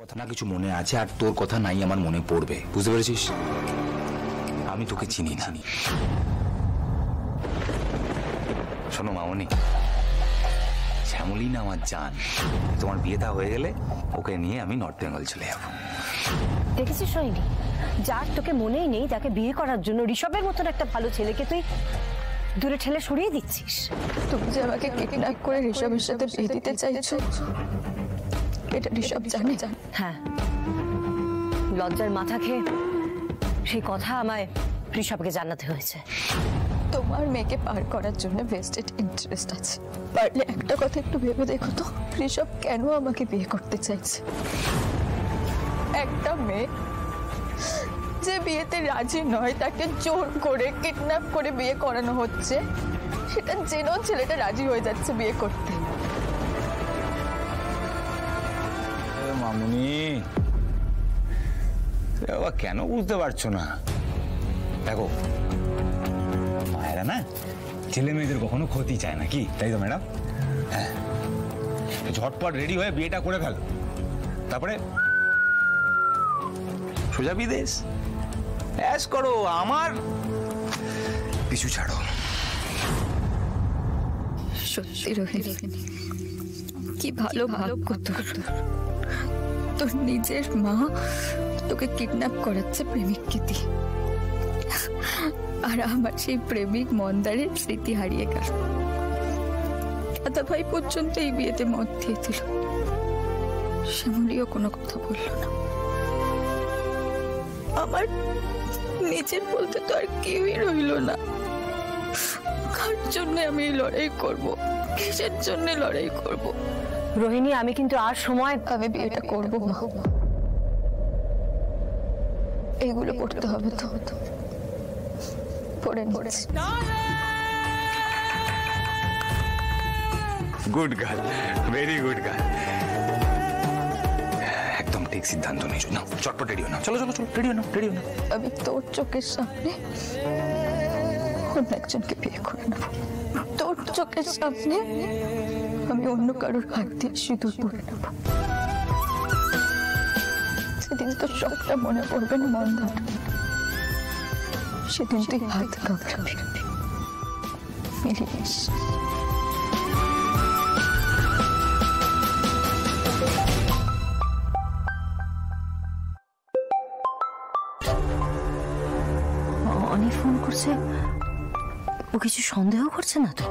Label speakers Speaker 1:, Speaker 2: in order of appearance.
Speaker 1: কথা না কিছু মনে আছে, আর তোর কথা নাই আমার মনে পড়বে, বুঝতে পেরেছিস? আমি তোকে চিনি না। শোনো মামনি, শ্যামলী না আমার জান। তোমার বিয়েটা হয়ে গেলে ওকে নিয়ে আমি নর্থ বেঙ্গল চলে যাবো।
Speaker 2: দেখেছিস সোহিনী, যার তোকে মনেই নেই তাকে বিয়ে করার জন্য ঋষভের মতন একটা ভালো ছেলেকে তুই দূরে ঠেলে সরিয়ে দিচ্ছিস।
Speaker 3: তুমি যে আমাকে কিডন্যাপ করে ঋষভের সাথে বিয়ে দিতে চাইছো, এটা ঋষভ জানে?
Speaker 2: হ্যাঁ, লজ্জার মাথা খেয়ে সেই কথা আমায় ঋষভকে জানাতে হয়েছে।
Speaker 3: তোমার মেয়েকে পার করার জন্য ভেস্টেড ইন্টারেস্ট আছে। পারলে একটা কথা একটু ভেবে দেখো তো, ঋষভ কেন আমাকে বিয়ে করতে চাইছে? একটা মেয়ে যে বিয়েতে রাজি নয়, তাকে জোর করে কিডন্যাপ করে বিয়ে করানো হচ্ছে, সেটা জেনেও ছেলেটা রাজি হয়ে যাচ্ছে বিয়ে করতে।
Speaker 1: মামুনি বাবা, কেন বুঝতে পারছো না? দেখো, মায়েরা না ছেলে মেয়েদের কখনো ক্ষতি চায় না, কি তাই তো ম্যাডাম? হ্যাঁ, ঝটপট রেডি হয়ে বিয়েটা করে ফেল, তারপরে সোজা বিদেশ অ্যাশ করো, আমার পিছু ছাড়ো।
Speaker 3: সত্যি রোহিণী, কি ভালো ভাগ্য তোর। তোর নিজের মা তোকে কিডন্যাপ করাচ্ছে প্রেমিককে দিয়ে, আর আমার সেই প্রেমিক মন্দারের স্মৃতি হারিয়ে গেল। দাদা ভাই পর্যন্ত এই বিয়েতে মত দিয়ে দিল, শ্যামলীও কোনো কথা বলল না। আমার নিজের বলতে তো আর কেউই রইল না। কার জন্য আমি লড়াই করব? কিসের জন্য লড়াই করব?
Speaker 2: রোহিণী, আমি কিন্তু আর সময়
Speaker 3: আমি বিয়েটা করব না। এগুলো পড়তে হবে তো, পড়ে নিচ্ছি।
Speaker 1: Good girl, very good girl, একদম ঠিক সিদ্ধান্ত নিয়েছো। না চটপট রেডি হও না, চলো চলো চলো, রেডি হও না, রেডি হও না।
Speaker 3: আমি তোর চোখের সামনে অন্য একজনকে বিয়ে করে নেব। তোর চোখের সামনে আমি অন্য কারোর হাত দিয়ে সিঁদুর পরে নেব। সেদিন তো সবটা মনে পড়বে না মন্দার, সেদিন তুই হাত কামড়াবি, মিলিস।
Speaker 2: অনেক ফোন করছে, ও কিছু সন্দেহ করছে না তো?